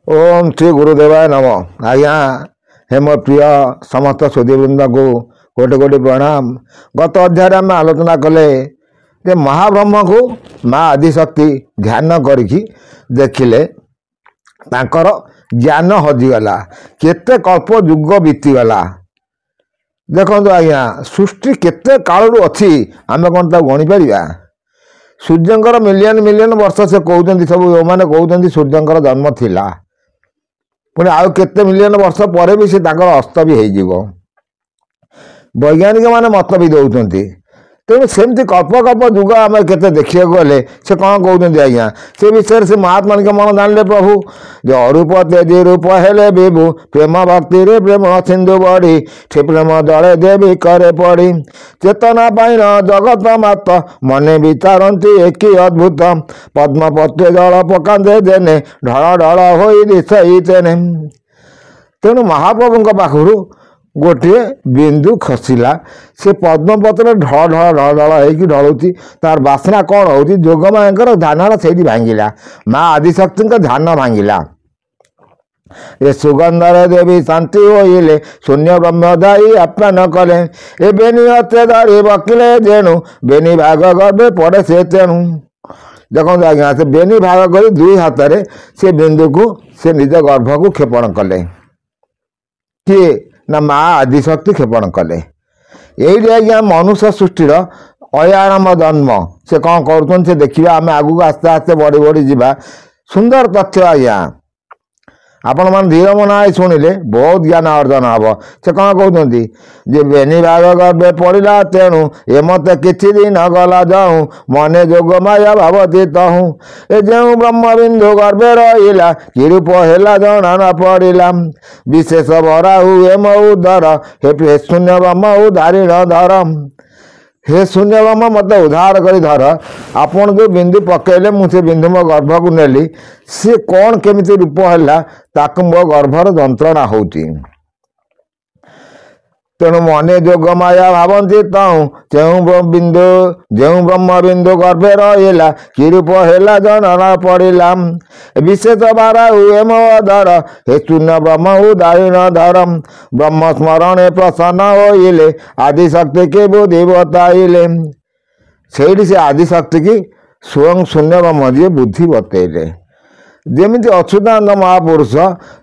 ओम श्री गुरुदेवाय नम। आज्ञा हे मो प्रिय समस्त सुधीवृंद को कोटि कोटि प्रणाम। गत अध्याय आम आलोचना कले जे महाब्रह्म को माँ आदिशक्ति ध्यान करिकी देखिले तांकर ज्ञान हजिगला केते कल्प युग बीतीगला। देखो आज्ञा सृष्टि केते कालू अच्छी आम कौन ताक गणी पारिबा। सूर्यंकर मिलियन मिलियन वर्ष से कहते सब जो मैंने कहते सूर्यंकर जन्म थिला पुणी आउ केते मिलियन वर्ष पर भी से अस्त भी हो वैज्ञानिक मैंने मत भी दौरान तेणु सेमती कल्प कल्प युग आम के देखा गले से कौन कहते आज्ञा से विषय से महात्मा के मन जान प्रभु जो अरूप तेजी रूप हेले विभु प्रेम भक्ति रे प्रेम सिंधु बढ़ी से प्रेम दले देवी करे पड़ी चेतना पाइन जगत मात मने विचारती एक अद्भुत पद्म पत्र जल पकांदे देने ढल ढल हो दिशई तेने। तेणु महाप्रभु पाखु गोटे बिंदु खसला से पद्मपत्र ढल ढल ढल ढल हो ढलुची तार बासना कौन हो जोगमायर ध्यान से भांगिला माँ आदिशक्ति ध्यान भांगिला ये सुगंधर देवी शांति होइले शून्य ब्रह्मदायी आप्यान कले ए बेनी हते धरी बकिले जेणु बेनी भाग गर्भे पड़े से तेणु। देखो आज्ञा से बेनी भाग कर दुई हाथ में से बिंदु को से निज गर्भ को क्षेपण कले किए ना माँ आदिशक्ति क्षेपण कले। यही आज्ञा मनुष्य सृष्टिर अयारंभ जन्म से कौन कर देखा आम आगू आस्ते आस्ते बढ़ी बढ़ी जावा। सुंदर तथ्य आज्ञा आपण मन धीर मना शुणिले बहुत ज्ञान अर्जन हम से कौन कहते जे बेनी भाग गर्भे पड़ा तेणु ए मत किछि दिन गला जाऊँ मने जोग माया भावती तहूँ ए जो ब्रह्मबिंदु गर्भे रहिला कि रूप हेला जना न पड़ा विशेष भरा हुए मऊदर हे शून्य ब्रह्म उधारी न धरम हे शून्य ब्रह्म मत उद्धार कर धर आपण जो बिंदु पकड़े मुझे बिंदु मो गर्भ को नेली सी कौन केमिति रूप है ताक मो गर्भर जंत्रणा होती तेणु मने जोग माया भावती तहूँ जो ब्रह्म बिंदु गर्भे रहिला कि रूप हेला जना पड़ा विशेष बारा हुए मोदर हे शून्य ब्रह्म उदारी न धरम ब्रह्म स्मरण प्रसन्न होइले आदिशक्ति के बुद्धि बताइले से आदिशक्ति की स्वयं शून्य ब्रह्म जी बुद्धि बतैले जमीती अच्युतानंद महापुरुष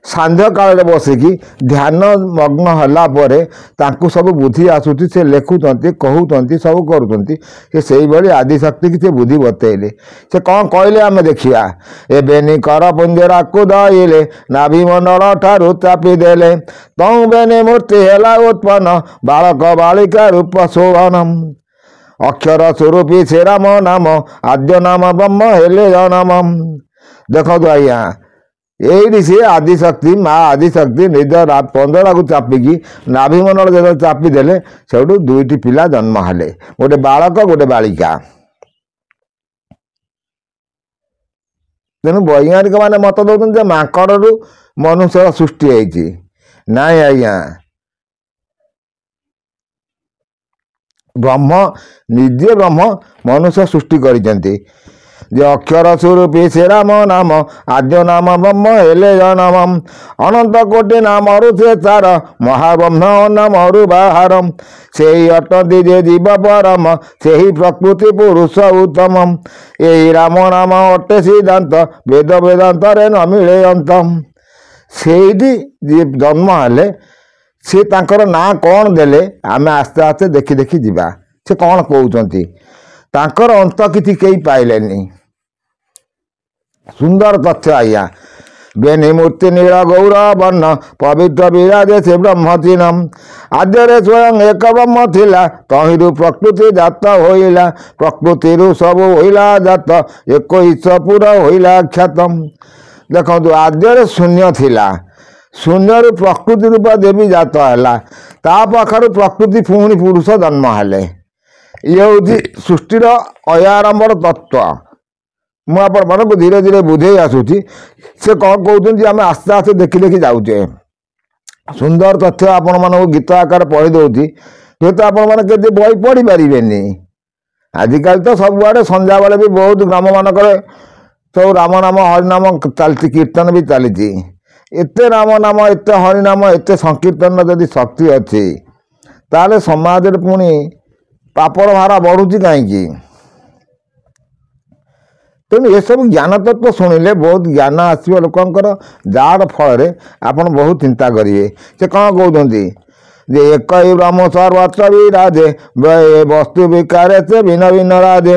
सांध्य काल बसिकी ध्यान मग्न होला परे तांकु सब बुद्धि आसुची से लिखुंट कहते सब करुँच आदिशक्ति की से बुद्धि बतैले से कौन कहले आम देखिया ए बेनी कर पुंजरा को दइले नाभिमंडल ठारू चापी देले तौ बेनी मूर्ति हेला उत्पन्न बालक बालिका रूप शोभनम अक्षर स्वरूपी से राम नाम आद्य नाम ब्रह्म हेले जनम। देखो तो आज्ञा यही से आदिशक्ति माँ आदिशक्ति निज पंजरा को चापिकी नाभिमंडल जो चापी देले से दुईटी पिला जन्म हेले गोटे बालक गोटे बालिका। तेणु वैज्ञानिक मैंने मत दौरान माकड़ मनुष्य सृष्टि होती नाई आज्ञा ब्रह्म निजे ब्रह्म मनुष्य सृष्टि करते जो अक्षर स्वरूपी से राम नाम आद्य नाम ब्रह्म हेले जनम अनंत कोटि नाम से चार महाब्रह्म नाम बाहरम से ही अटंती जे जीव परम से ही प्रकृति पुरुष उत्तम यही राम नाम अटे सिद्धांत वेद वेदांत रे न मिले अंतम से जन्म हेले सी तांकर ना कौन देले आमे आस्ते आस्ते देखी देखी जीवा से कौन कहते तांकर अंत किसी कई पाइलेनी। सुंदर तथ्य आज्ञा बेनी मूर्ति नील गौर वर्ण पवित्र विराजे से ब्रह्म चिन्हम आद्य स्वयं एक ब्रह्म थिला तहिरु प्रकृति जात होइला प्रकृति सब होइला जात एक ईश पूरा होइला ख्यातम। देखो आद्य शून्य थिला शून्य प्रकृति रूप देवी जात है ता पाखर प्रकृति पुणी पुरुष जन्म हेले ये हूँ सृष्टिर अयारंभर तत्व मुझे को धीरे धीरे बुझे आसूची से कौन कहते आम आस्ते आस्ते देखी देखी जाऊे। सुंदर तथ्य आपण मानक गीत आकार पढ़ी दूसरी हे तो आपण मैंने के बही पढ़ी पारे आजिकल तो सबुआड़े संध्या बेले भी बहुत ग्राम मानक सब राम नाम हरि नाम चलती कीर्तन भी चली एते राम नाम एते हरिनाम एते संकीर्तन जदि शक्ति अच्छी ताले समाज रे पुणी पापर भारा बढ़ुची कहीं तेणु ये सब ज्ञान तत्व शुणिले बहुत ज्ञान आसो लोकंर जार फल आपन बहुत चिंता करेंगे से कौन कहते जे एक ब्रह्म सर्वत्र विराजे वस्तु विकारे से भिन्न भिन्न राजे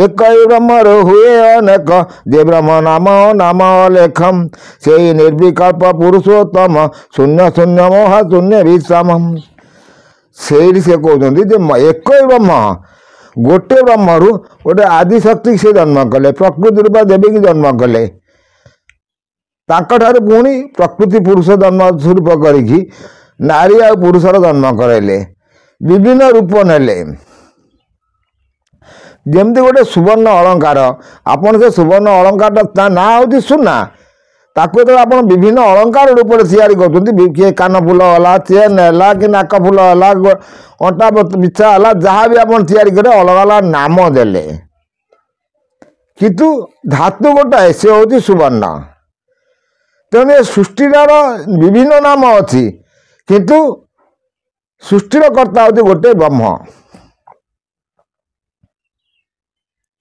एक ब्रह्म हुए अनेक जे ब्रह्म नाम नाम लेखम से निर्विकल्प पुरुषोत्तम शून्य शून्य महाशून्य विषम से कहते एक ब्रह्म गोटे ब्रह्मरु गोटे आदिशक्ति से जन्म कले प्रकृति रूप देवी की जन्म कले पुणी प्रकृति पुरुष जन्म स्वरूप करी नारी आ पुरुषर जन्म कराइले विभिन्न रूप नेले जमती गोटे सुवर्ण अलंकार आपन से सुवर्ण अलंकार ना हूँ सुना ताको तो आप विभिन्न अलंकार रूप तैयारी कर कान फूल है चेन है कि नाक फूल है अंटा बिछा है जहाँ भी आप तैयारी अलग अलग नाम देले किंतु धातु गोटाए से हूँ सुवर्ण तेणु सृष्टिर विभिन्न नाम अच्छी किंतु सृष्टिर कर्ता हूँ गोटे ब्रह्म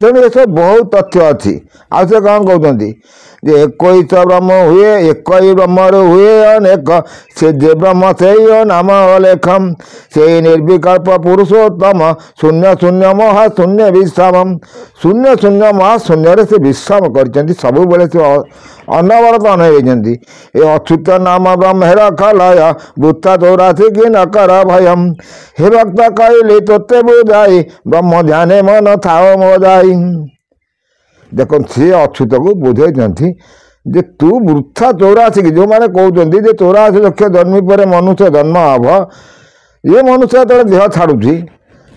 तेणु ये सब बहुत तथ्य अच्छी आ से कौन कहते जे एक ब्रह्म हुए एक ब्रह्म हुए अनेक से जे ब्रह्म से नाम लेखम से निर्विकल्प पुरुषोत्तम शून्य शून्य महाशून्य विश्राम शून्य शून्य महाशून्य से विश्राम कर सब बेले से अनवरत अनैती ये अच्युत नाम ब्रह्म रखलय बुत्ता चौरासी की न कर भयम हे भक्त कहली तोते बुझाई ब्रह्म ध्यान मन थाओ मोदाई देख सी अच्युत को बुझे जे तू वृथा 84 जो मैंने कहते 84 लक्ष जन्मी पर मनुष्य जन्म हम ये मनुष्य जो देह छाड़ुची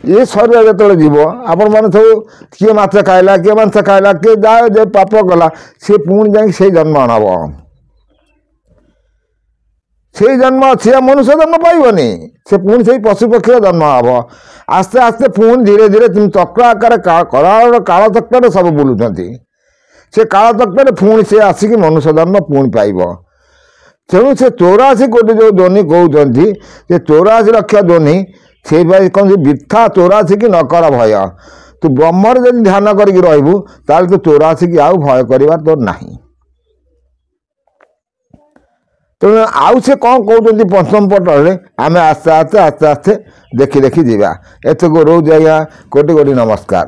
ये शरीर जो जीव आपण मैंने सब किए माछ खाइला किए मांस खाइला किए जहाँ जो पाप कला सी पुणी जा जन्म आणव से जन्म सी मनुष्य जन्म पाइबनी से पुणी से पशुपक्षी जन्म हम आस्ते आस्ते पुणी धीरे धीरे तुम चक्र आकार काल चक्र सब बुलुंट से काल चक्र पुणी से आसिक मनुष्य जन्म पुणी पाइब तेणु से 84 कोटी जो ध्वनि कहते 84 लक्ष ध्वनि से कौन वृथा 84 की नकर भय तू ब्रह्मर जब ध्यान करके रहबू ताल तो 84 की आउ भय करवा तो नहीं तेणु आउ से कौन कहते पंचम पटल आम आस्ते आस्ते आस्ते आस्ते देखी देखी जावा एत को रोज आज्ञा कोटि कोटि नमस्कार।